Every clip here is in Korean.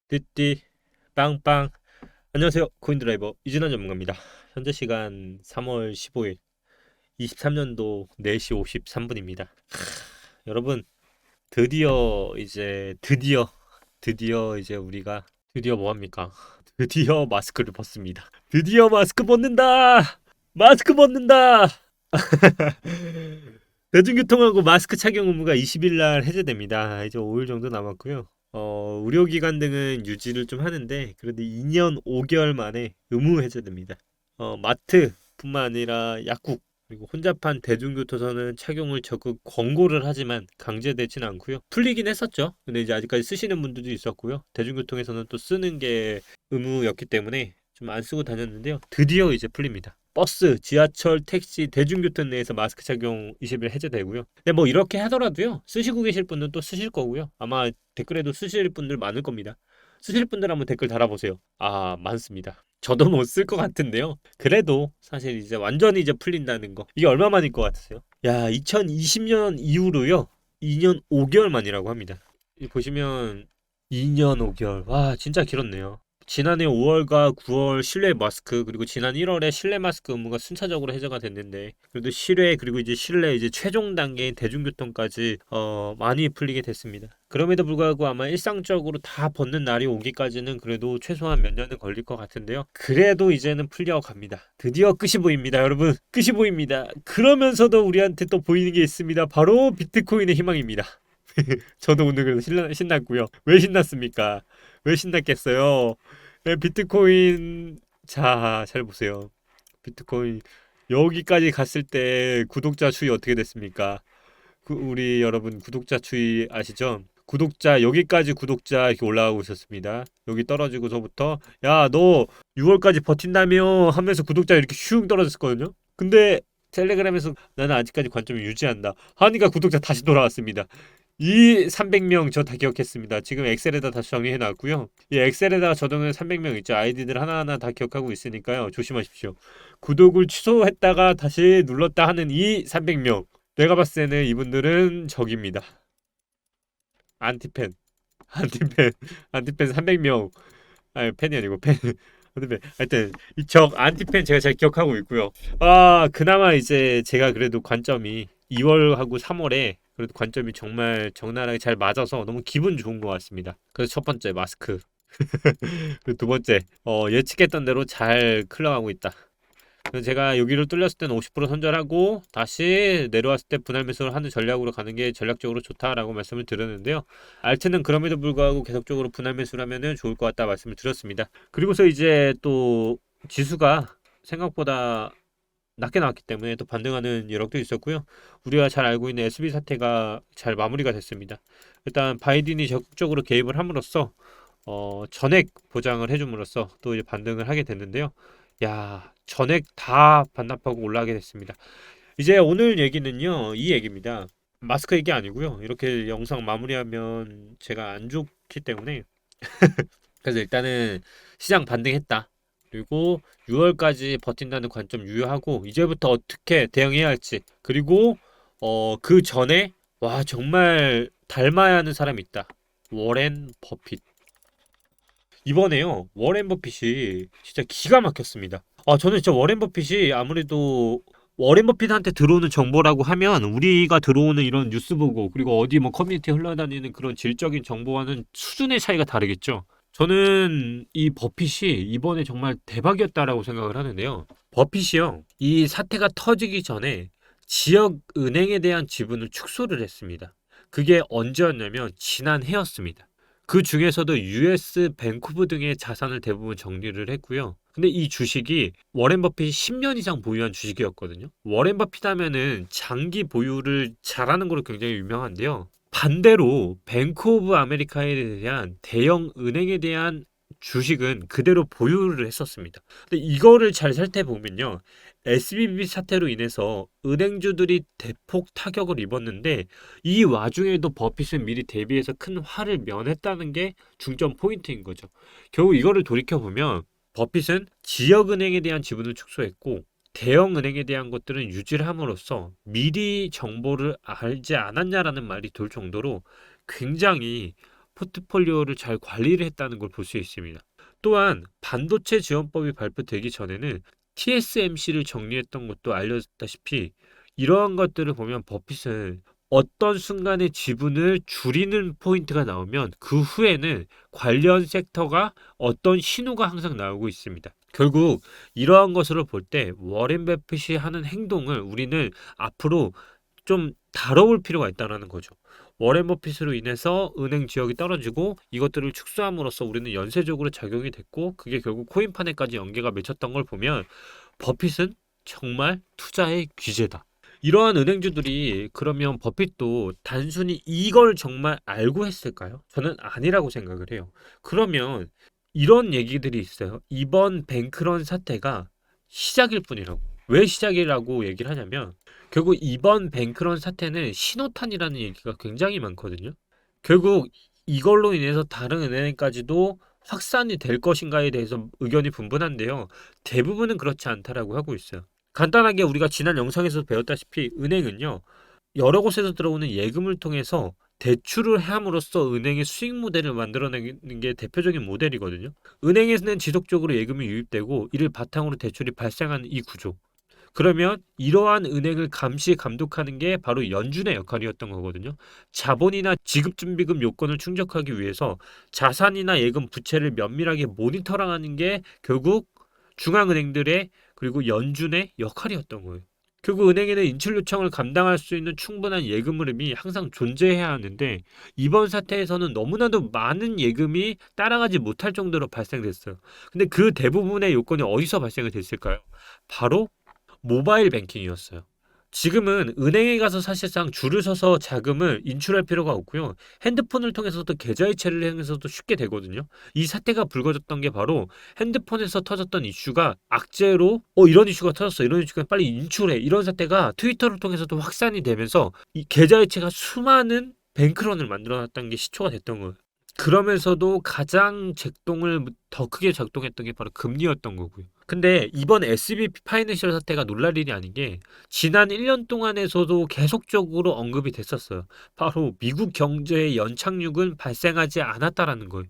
띠띠 빵빵. 안녕하세요, 코인드라이버 이진환 전문가입니다. 현재 시간 3월 15일 23년도 4시 53분입니다. 여러분, 드디어 이제 우리가 드디어 뭐합니까? 드디어 마스크를 벗습니다. 드디어 마스크 벗는다. 마스크 벗는다. 대중교통하고 마스크 착용 의무가 20일 날 해제됩니다. 이제 5일 정도 남았고요. 의료기관 등은 유지를 좀 하는데 그래도 2년 5개월 만에 의무 해제됩니다. 마트뿐만 아니라 약국 그리고 혼잡한 대중교통에서는 착용을 적극 권고를 하지만 강제되지는 않고요. 풀리긴 했었죠. 근데 이제 아직까지 쓰시는 분들도 있었고요. 대중교통에서는 또 쓰는 게 의무였기 때문에 좀 안 쓰고 다녔는데요. 드디어 이제 풀립니다. 버스, 지하철, 택시, 대중교통 내에서 마스크 착용 20일 해제되고요. 근데 뭐 이렇게 하더라도요. 쓰시고 계실 분은 또 쓰실 거고요. 아마 댓글에도 쓰실 분들 많을 겁니다. 쓰실 분들 한번 댓글 달아보세요. 아, 많습니다. 저도 못 쓸 것 같은데요. 그래도 사실 이제 완전히 이제 풀린다는 거. 이게 얼마 만일 것 같으세요? 야, 2020년 이후로요. 2년 5개월 만이라고 합니다. 이 보시면 2년 5개월. 와, 진짜 길었네요. 지난해 5월과 9월 실내 마스크 그리고 지난 1월에 실내 마스크 의무가 순차적으로 해제가 됐는데 그래도 실외 그리고 이제 실내 이제 최종 단계인 대중교통까지 많이 풀리게 됐습니다. 그럼에도 불구하고 아마 일상적으로 다 벗는 날이 오기까지는 그래도 최소한 몇 년은 걸릴 것 같은데요. 그래도 이제는 풀려갑니다. 드디어 끝이 보입니다, 여러분. 끝이 보입니다. 그러면서도 우리한테 또 보이는 게 있습니다. 바로 비트코인의 희망입니다. 저도 오늘 그래서 신났고요. 왜 신났습니까? 왜 신났겠어요? 비트코인 자, 잘 보세요. 비트코인 여기까지 갔을 때 구독자 추이 어떻게 됐습니까? 우리 여러분 구독자 추이 아시죠? 구독자 여기까지 구독자 이렇게 올라가고 있었습니다. 여기 떨어지고서부터 야, 너 6월까지 버틴다며 하면서 구독자 이렇게 슉 떨어졌거든요. 근데 텔레그램에서 나는 아직까지 관점을 유지한다 하니까 구독자 다시 돌아왔습니다. 이 300명 저 다 기억했습니다. 지금 엑셀에다 다시 정리해 놨고요. 이 엑셀에다가 저장한 300명 있죠. 아이디들 하나하나 다 기억하고 있으니까요. 조심하십시오. 구독을 취소했다가 다시 눌렀다 하는 이 300명. 내가 봤을 때는 이분들은 적입니다. 안티팬. 안티팬. 안티팬 300명. 아니, 팬이 아니고 팬. 안티팬. 하여튼 이 적 안티팬 제가 잘 기억하고 있고요. 아, 그나마 이제 제가 그래도 관점이 2월하고 3월에 그래도 관점이 정말 적나라하게 잘 맞아서 너무 기분 좋은 것 같습니다. 그래서 첫 번째 마스크. 그리고 두 번째 예측했던 대로 잘 흘러가고 있다. 그래서 제가 여기를 뚫렸을 때는 50% 손절하고 다시 내려왔을 때 분할 매수를 하는 전략으로 가는 게 전략적으로 좋다라고 말씀을 드렸는데요. 알트는 그럼에도 불구하고 계속적으로 분할 매수를 하면 좋을 것 같다 말씀을 드렸습니다. 그리고서 이제 또 지수가 생각보다 낮게 나왔기 때문에 또 반등하는 여력도 있었고요. 우리가 잘 알고 있는 SB 사태가 잘 마무리가 됐습니다. 일단 바이든이 적극적으로 개입을 함으로써 전액 보장을 해줌으로써 또 이제 반등을 하게 됐는데요. 야, 전액 다 반납하고 올라가게 됐습니다. 이제 오늘 얘기는요, 이 얘기입니다. 마스크 얘기 아니고요. 이렇게 영상 마무리하면 제가 안 좋기 때문에 그래서 일단은 시장 반등했다. 그리고 6월까지 버틴다는 관점 유효하고 이제부터 어떻게 대응해야 할지 그리고 그 전에 와 정말 닮아야 하는 사람이 있다. 워렌 버핏. 이번에요. 워렌 버핏이 진짜 기가 막혔습니다. 저는 진짜 워렌 버핏이 아무래도 워렌 버핏한테 들어오는 정보라고 하면 우리가 들어오는 이런 뉴스 보고 그리고 어디 뭐 커뮤니티에 흘러다니는 그런 질적인 정보와는 수준의 차이가 다르겠죠. 저는 이 버핏이 이번에 정말 대박이었다라고 생각을 하는데요. 버핏이요. 이 사태가 터지기 전에 지역 은행에 대한 지분을 축소를 했습니다. 그게 언제였냐면 지난해였습니다. 그 중에서도 US 밴쿠버 등의 자산을 대부분 정리를 했고요. 근데 이 주식이 워렌 버핏이 10년 이상 보유한 주식이었거든요. 워렌 버핏 하면은 장기 보유를 잘하는 걸로 굉장히 유명한데요. 반대로 뱅크 오브 아메리카에 대한 대형 은행에 대한 주식은 그대로 보유를 했었습니다. 근데 이거를 잘 살펴보면요. SBB 사태로 인해서 은행주들이 대폭 타격을 입었는데 이 와중에도 버핏은 미리 대비해서 큰 화를 면했다는 게 중점 포인트인 거죠. 결국 이거를 돌이켜보면 버핏은 지역은행에 대한 지분을 축소했고 대형 은행에 대한 것들은 유지를 함으로써 미리 정보를 알지 않았냐라는 말이 돌 정도로 굉장히 포트폴리오를 잘 관리를 했다는 걸 볼 수 있습니다. 또한 반도체 지원법이 발표되기 전에는 TSMC를 정리했던 것도 알려졌다시피 이러한 것들을 보면 버핏은 어떤 순간에 지분을 줄이는 포인트가 나오면 그 후에는 관련 섹터가 어떤 신호가 항상 나오고 있습니다. 결국 이러한 것으로 볼 때 워렌 버핏이 하는 행동을 우리는 앞으로 좀 다뤄볼 필요가 있다는 거죠. 워렌 버핏으로 인해서 은행 지역이 떨어지고 이것들을 축소함으로써 우리는 연쇄적으로 작용이 됐고 그게 결국 코인판에까지 연계가 맺혔던 걸 보면 버핏은 정말 투자의 귀재다. 이러한 은행주들이 그러면 버핏도 단순히 이걸 정말 알고 했을까요? 저는 아니라고 생각을 해요. 그러면 이런 얘기들이 있어요. 이번 뱅크런 사태가 시작일 뿐이라고. 왜 시작이라고 얘기를 하냐면 결국 이번 뱅크런 사태는 신호탄이라는 얘기가 굉장히 많거든요. 결국 이걸로 인해서 다른 은행까지도 확산이 될 것인가에 대해서 의견이 분분한데요. 대부분은 그렇지 않다라고 하고 있어요. 간단하게 우리가 지난 영상에서 배웠다시피 은행은요. 여러 곳에서 들어오는 예금을 통해서 대출을 함으로써 은행의 수익 모델을 만들어내는 게 대표적인 모델이거든요. 은행에서는 지속적으로 예금이 유입되고 이를 바탕으로 대출이 발생하는 이 구조. 그러면 이러한 은행을 감시 감독하는 게 바로 연준의 역할이었던 거거든요. 자본이나 지급준비금 요건을 충족하기 위해서 자산이나 예금 부채를 면밀하게 모니터링하는 게 결국 중앙은행들의 그리고 연준의 역할이었던 거예요. 결국 은행에는 인출 요청을 감당할 수 있는 충분한 예금 흐름이 항상 존재해야 하는데 이번 사태에서는 너무나도 많은 예금이 따라가지 못할 정도로 발생됐어요. 근데 그 대부분의 요건이 어디서 발생이 됐을까요? 바로 모바일 뱅킹이었어요. 지금은 은행에 가서 사실상 줄을 서서 자금을 인출할 필요가 없고요. 핸드폰을 통해서도 계좌이체를 행해서도 쉽게 되거든요. 이 사태가 불거졌던 게 바로 핸드폰에서 터졌던 이슈가 악재로 이런 이슈가 터졌어. 이런 이슈가 빨리 인출해. 이런 사태가 트위터를 통해서도 확산이 되면서 이 계좌이체가 수많은 뱅크런을 만들어놨다는 게 시초가 됐던 거예요. 그러면서도 가장 작동을 더 크게 작동했던 게 바로 금리였던 거고요. 근데 이번 SBP 파이낸셜 사태가 놀랄 일이 아닌 게 지난 1년 동안에서도 계속적으로 언급이 됐었어요. 바로 미국 경제의 연착륙은 발생하지 않았다라는 거예요.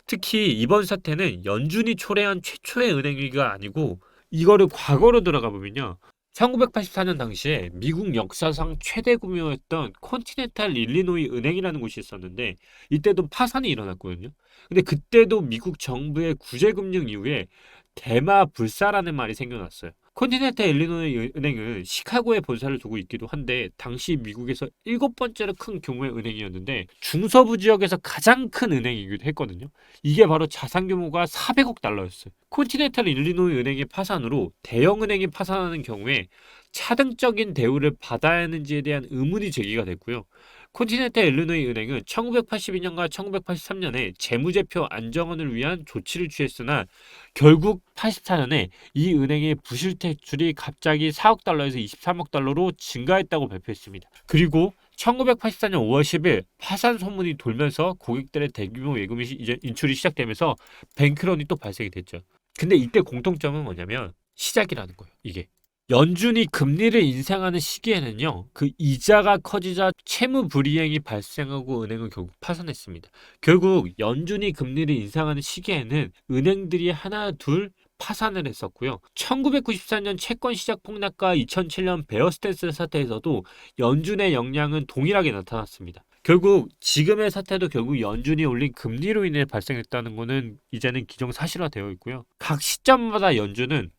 특히 이번 사태는 연준이 초래한 최초의 은행위기가 아니고 이거를 과거로 들어가 보면요. 1984년 당시에 미국 역사상 최대 규모였던 컨티넨탈 일리노이 은행이라는 곳이 있었는데 이때도 파산이 일어났거든요. 근데 그때도 미국 정부의 구제금융 이후에 대마불사라는 말이 생겨났어요. 컨티넨탈 일리노이 은행은 시카고에 본사를 두고 있기도 한데 당시 미국에서 7번째로 큰 규모의 은행이었는데 중서부 지역에서 가장 큰 은행이기도 했거든요. 이게 바로 자산 규모가 400억 달러였어요. 컨티넨탈 일리노이 은행의 파산으로 대형 은행이 파산하는 경우에 차등적인 대우를 받아야 하는지에 대한 의문이 제기가 됐고요. 컨티넨탈 일리노이 은행은 1982년과 1983년에 재무제표 안정화를 위한 조치를 취했으나 결국 84년에 이 은행의 부실 대출이 갑자기 4억 달러에서 23억 달러로 증가했다고 발표했습니다. 그리고 1984년 5월 10일 파산 소문이 돌면서 고객들의 대규모 예금이 이제 인출이 시작되면서 뱅크런이 또 발생이 됐죠. 근데 이때 공통점은 뭐냐면 시작이라는 거예요. 이게. 연준이 금리를 인상하는 시기에는요, 그 이자가 커지자 채무 불이행이 발생하고 은행은 결국 파산했습니다. 결국 연준이 금리를 인상하는 시기에는 은행들이 하나 둘 파산을 했었고요. 1994년 채권 시장 폭락과 2007년 베어 스탠스 사태에서도 연준의 역량은 동일하게 나타났습니다. 결국 지금의 사태도 결국 연준이 올린 금리로 인해 발생했다는 것은 이제는 기정사실화되어 있고요. 각 시점마다 연준은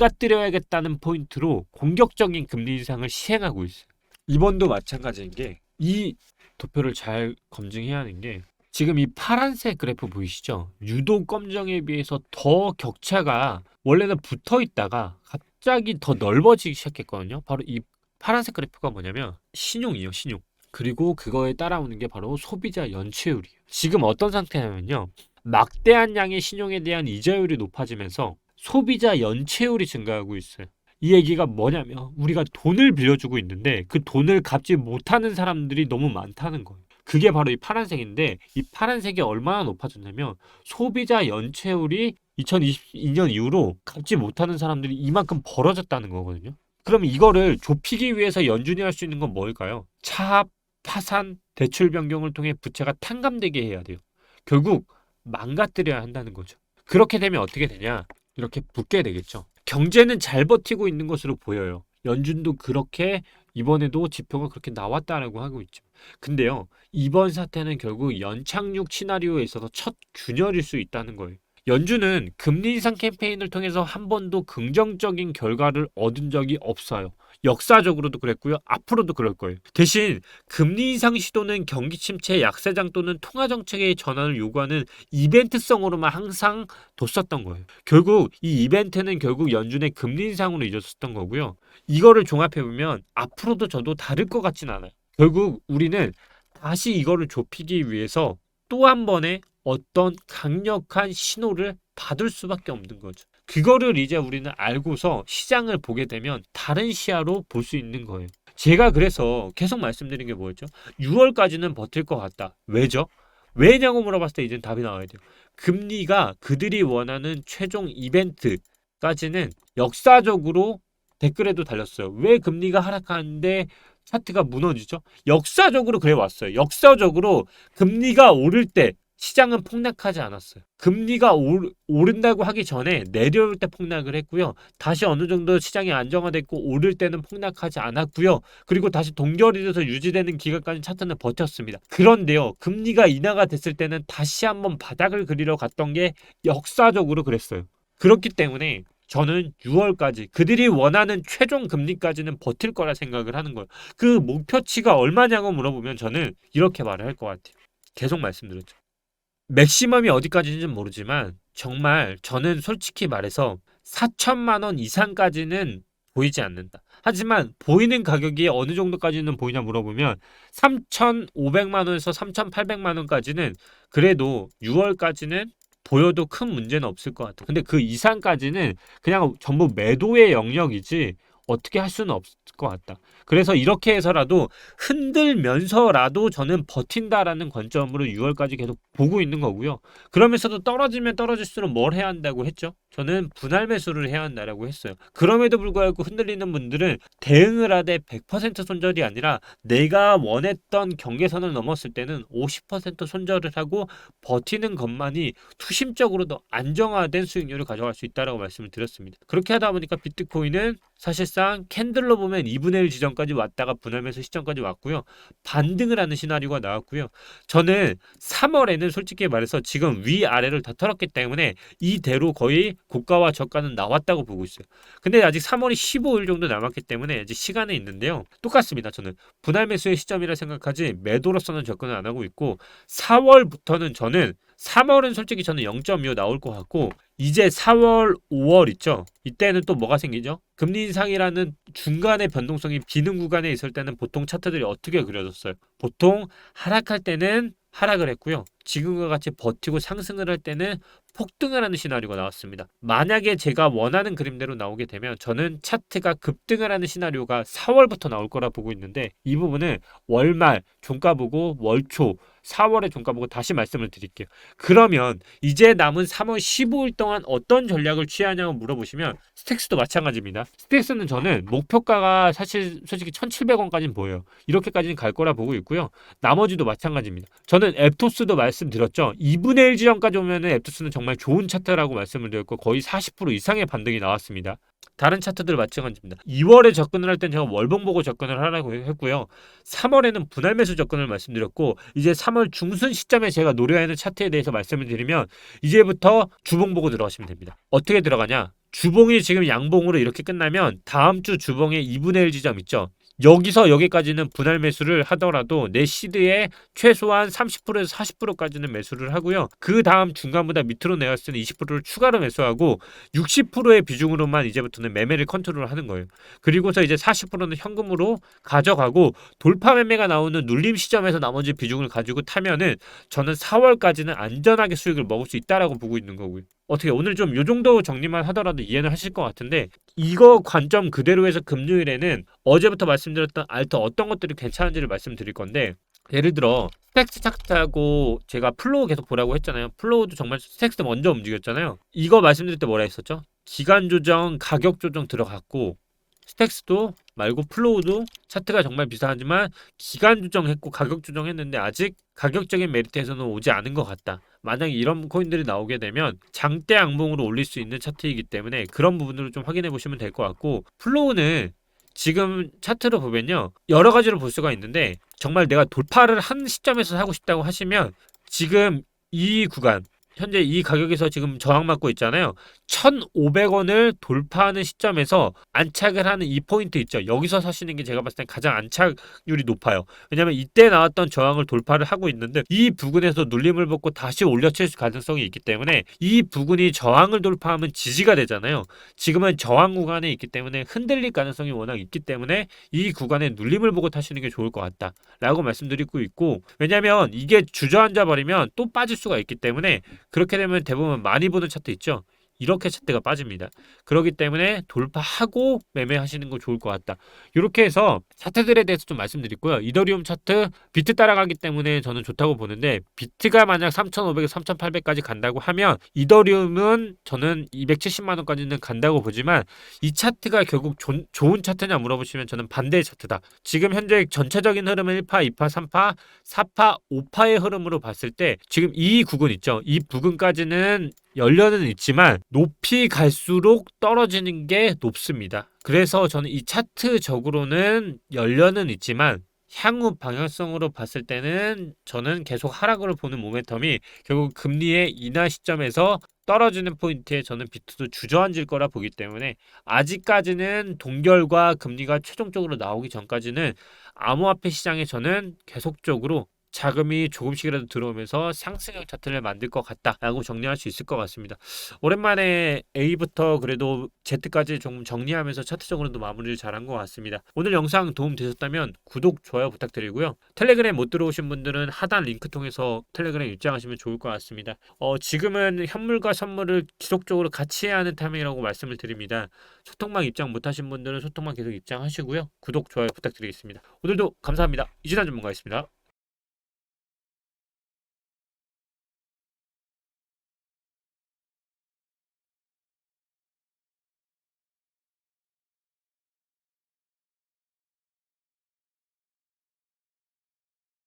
망가뜨려야겠다는 포인트로 공격적인 금리 인상을 시행하고 있어요. 이번도 마찬가지인 게 이 도표를 잘 검증해야 하는 게 지금 이 파란색 그래프 보이시죠? 유도 검정에 비해서 더 격차가 원래는 붙어 있다가 갑자기 더 넓어지기 시작했거든요. 바로 이 파란색 그래프가 뭐냐면 신용이에요, 신용. 그리고 그거에 따라오는 게 바로 소비자 연체율이에요. 지금 어떤 상태냐면요. 막대한 양의 신용에 대한 이자율이 높아지면서 소비자 연체율이 증가하고 있어요. 이 얘기가 뭐냐면 우리가 돈을 빌려주고 있는데 그 돈을 갚지 못하는 사람들이 너무 많다는 거예요. 그게 바로 이 파란색인데 이 파란색이 얼마나 높아졌냐면 소비자 연체율이 2022년 이후로 갚지 못하는 사람들이 이만큼 벌어졌다는 거거든요. 그럼 이거를 좁히기 위해서 연준이 할 수 있는 건 뭘까요? 차압 파산, 대출 변경을 통해 부채가 탕감되게 해야 돼요. 결국 망가뜨려야 한다는 거죠. 그렇게 되면 어떻게 되냐? 이렇게 붙게 되겠죠. 경제는 잘 버티고 있는 것으로 보여요. 연준도 그렇게 이번에도 지표가 그렇게 나왔다라고 하고 있죠. 근데요, 이번 사태는 결국 연착륙 시나리오에 있어서 첫 균열일 수 있다는 거예요. 연준은 금리 인상 캠페인을 통해서 한 번도 긍정적인 결과를 얻은 적이 없어요. 역사적으로도 그랬고요. 앞으로도 그럴 거예요. 대신 금리 인상 시도는 경기 침체, 약세장 또는 통화 정책의 전환을 요구하는 이벤트성으로만 항상 뒀었던 거예요. 결국 이 이벤트는 결국 연준의 금리 인상으로 이어졌던 거고요. 이거를 종합해 보면 앞으로도 저도 다를 것 같진 않아요. 결국 우리는 다시 이거를 좁히기 위해서 또 한 번의 어떤 강력한 신호를 받을 수밖에 없는 거죠. 그거를 이제 우리는 알고서 시장을 보게 되면 다른 시야로 볼 수 있는 거예요. 제가 그래서 계속 말씀드린 게 뭐였죠? 6월까지는 버틸 것 같다. 왜죠? 왜냐고 물어봤을 때 이제 답이 나와야 돼요. 금리가 그들이 원하는 최종 이벤트까지는 역사적으로 댓글에도 달렸어요. 왜 금리가 하락하는데 차트가 무너지죠? 역사적으로 그래 왔어요. 역사적으로 금리가 오를 때 시장은 폭락하지 않았어요. 금리가 오른다고 하기 전에 내려올 때 폭락을 했고요. 다시 어느 정도 시장이 안정화됐고 오를 때는 폭락하지 않았고요. 그리고 다시 동결이 돼서 유지되는 기간까지 차트는 버텼습니다. 그런데요, 금리가 인하가 됐을 때는 다시 한번 바닥을 그리러 갔던 게 역사적으로 그랬어요. 그렇기 때문에 저는 6월까지 그들이 원하는 최종 금리까지는 버틸 거라 생각을 하는 거예요. 그 목표치가 얼마냐고 물어보면 저는 이렇게 말을 할 것 같아요. 계속 말씀드렸죠. 맥시멈이 어디까지인지는 모르지만 정말 저는 솔직히 말해서 4천만 원 이상까지는 보이지 않는다. 하지만 보이는 가격이 어느 정도까지는 보이냐 물어보면 3,500만 원에서 3,800만 원까지는 그래도 6월까지는 보여도 큰 문제는 없을 것 같아요. 근데 그 이상까지는 그냥 전부 매도의 영역이지 어떻게 할 수는 없을 것 같다. 그래서 이렇게 해서라도 흔들면서라도 저는 버틴다라는 관점으로 6월까지 계속 보고 있는 거고요. 그러면서도 떨어지면 떨어질수록 뭘 해야 한다고 했죠? 저는 분할 매수를 해야 한다라고 했어요. 그럼에도 불구하고 흔들리는 분들은 대응을 하되 100% 손절이 아니라 내가 원했던 경계선을 넘었을 때는 50% 손절을 하고 버티는 것만이 투심적으로 더 안정화된 수익률을 가져갈 수 있다라고 말씀을 드렸습니다. 그렇게 하다 보니까 비트코인은 사실상 캔들로 보면 2분의 1 지점까지 왔다가 분할 매수 시점까지 왔고요. 반등을 하는 시나리오가 나왔고요. 저는 3월에는 솔직히 말해서 지금 위아래를 다 털었기 때문에 이대로 거의 고가와 저가는 나왔다고 보고 있어요. 근데 아직 3월이 15일 정도 남았기 때문에 이제 시간은 있는데요. 똑같습니다. 저는 분할 매수의 시점이라 생각하지 매도로서는 접근을 안 하고 있고 4월부터는 저는 3월은 솔직히 저는 0.25 나올 것 같고 이제 4월, 5월 있죠. 이때는 또 뭐가 생기죠? 금리 인상이라는 중간의 변동성이 비는 구간에 있을 때는 보통 차트들이 어떻게 그려졌어요? 보통 하락할 때는 하락을 했고요. 지금과 같이 버티고 상승을 할 때는 폭등을 하는 시나리오가 나왔습니다. 만약에 제가 원하는 그림대로 나오게 되면 저는 차트가 급등을 하는 시나리오가 4월부터 나올 거라 보고 있는데 이 부분은 월말 종가 보고 월초 4월에 종가 보고 다시 말씀을 드릴게요. 그러면 이제 남은 3월 15일 동안 어떤 전략을 취하냐고 물어보시면 스택스도 마찬가지입니다. 스택스는 저는 목표가가 사실 솔직히 1,700원까지는 보여요. 이렇게까지는 갈 거라 보고 있고요. 나머지도 마찬가지입니다. 저는 앱토스도 말씀드렸죠. 2분의 1 지점까지 오면은 앱토스는 정말 좋은 차트라고 말씀을 드렸고 거의 40% 이상의 반등이 나왔습니다. 다른 차트들 마찬가지입니다. 2월에 접근을 할 땐 제가 월봉 보고 접근을 하라고 했고요. 3월에는 분할 매수 접근을 말씀드렸고 이제 3월 중순 시점에 제가 노려야 하는 차트에 대해서 말씀을 드리면 이제부터 주봉 보고 들어가시면 됩니다. 어떻게 들어가냐? 주봉이 지금 양봉으로 이렇게 끝나면 다음 주 주봉의 2분의 1 지점 있죠. 여기서 여기까지는 분할 매수를 하더라도 내 시드에 최소한 30%에서 40%까지는 매수를 하고요. 그 다음 중간보다 밑으로 내렸을 때는 20%를 추가로 매수하고 60%의 비중으로만 이제부터는 매매를 컨트롤하는 거예요. 그리고서 이제 40%는 현금으로 가져가고 돌파 매매가 나오는 눌림 시점에서 나머지 비중을 가지고 타면은 저는 4월까지는 안전하게 수익을 먹을 수 있다라고 보고 있는 거고요. 어떻게 오늘 좀 요 정도 정리만 하더라도 이해는 하실 것 같은데 이거 관점 그대로 해서 금요일에는 어제부터 말씀드렸던 알트 어떤 것들이 괜찮은지를 말씀드릴 건데 예를 들어 스택스 차트하고 제가 플로우 계속 보라고 했잖아요. 플로우도 정말 스택스 먼저 움직였잖아요. 이거 말씀드릴 때 뭐라 했었죠? 기간 조정, 가격 조정 들어갔고 스택스도 말고 플로우도 차트가 정말 비슷하지만 기간 조정했고 가격 조정했는데 아직 가격적인 메리트에서는 오지 않은 것 같다. 만약에 이런 코인들이 나오게 되면 장대 악몽으로 올릴 수 있는 차트이기 때문에 그런 부분으로 좀 확인해 보시면 될 것 같고, 플로우는 지금 차트로 보면요, 여러 가지로 볼 수가 있는데 정말 내가 돌파를 한 시점에서 사고 싶다고 하시면 지금 이 구간, 현재 이 가격에서 지금 저항 맞고 있잖아요. 1,500원을 돌파하는 시점에서 안착을 하는 이 포인트 있죠. 여기서 사시는 게 제가 봤을 땐 가장 안착률이 높아요. 왜냐면 이때 나왔던 저항을 돌파를 하고 있는데 이 부근에서 눌림을 받고 다시 올려칠 가능성이 있기 때문에 이 부근이 저항을 돌파하면 지지가 되잖아요. 지금은 저항 구간에 있기 때문에 흔들릴 가능성이 워낙 있기 때문에 이 구간에 눌림을 보고 타시는 게 좋을 것 같다 라고 말씀드리고 있고, 왜냐면 이게 주저앉아 버리면 또 빠질 수가 있기 때문에 그렇게 되면 대부분 많이 보는 차트 있죠. 이렇게 차트가 빠집니다. 그렇기 때문에 돌파하고 매매하시는 거 좋을 것 같다. 이렇게 해서 차트들에 대해서 좀 말씀드리고요. 이더리움 차트 비트 따라가기 때문에 저는 좋다고 보는데, 비트가 만약 3,500, 3,800까지 간다고 하면 이더리움은 저는 270만 원까지는 간다고 보지만, 이 차트가 결국 좋은 차트냐 물어보시면 저는 반대의 차트다. 지금 현재 전체적인 흐름은 1파, 2파, 3파, 4파, 5파의 흐름으로 봤을 때 지금 이 구근 있죠. 이 부근까지는 열려는 있지만 높이 갈수록 떨어지는 게 높습니다. 그래서 저는 이 차트적으로는 열려는 있지만 향후 방향성으로 봤을 때는 저는 계속 하락으로 보는 모멘텀이 결국 금리의 인하 시점에서 떨어지는 포인트에 저는 비트도 주저앉을 거라 보기 때문에, 아직까지는 동결과 금리가 최종적으로 나오기 전까지는 암호화폐 시장에 저는 계속적으로 자금이 조금씩이라도 들어오면서 상승형 차트를 만들 것 같다라고 정리할 수 있을 것 같습니다. 오랜만에 A부터 그래도 Z까지 좀 정리하면서 차트적으로도 마무리를 잘한 것 같습니다. 오늘 영상 도움 되셨다면 구독, 좋아요 부탁드리고요. 텔레그램 못 들어오신 분들은 하단 링크 통해서 텔레그램 입장하시면 좋을 것 같습니다. 지금은 현물과 선물을 지속적으로 같이 해야 하는 타임이라고 말씀을 드립니다. 소통망 입장 못하신 분들은 소통망 계속 입장하시고요. 구독, 좋아요 부탁드리겠습니다. 오늘도 감사합니다. 이진환 전문가였습니다.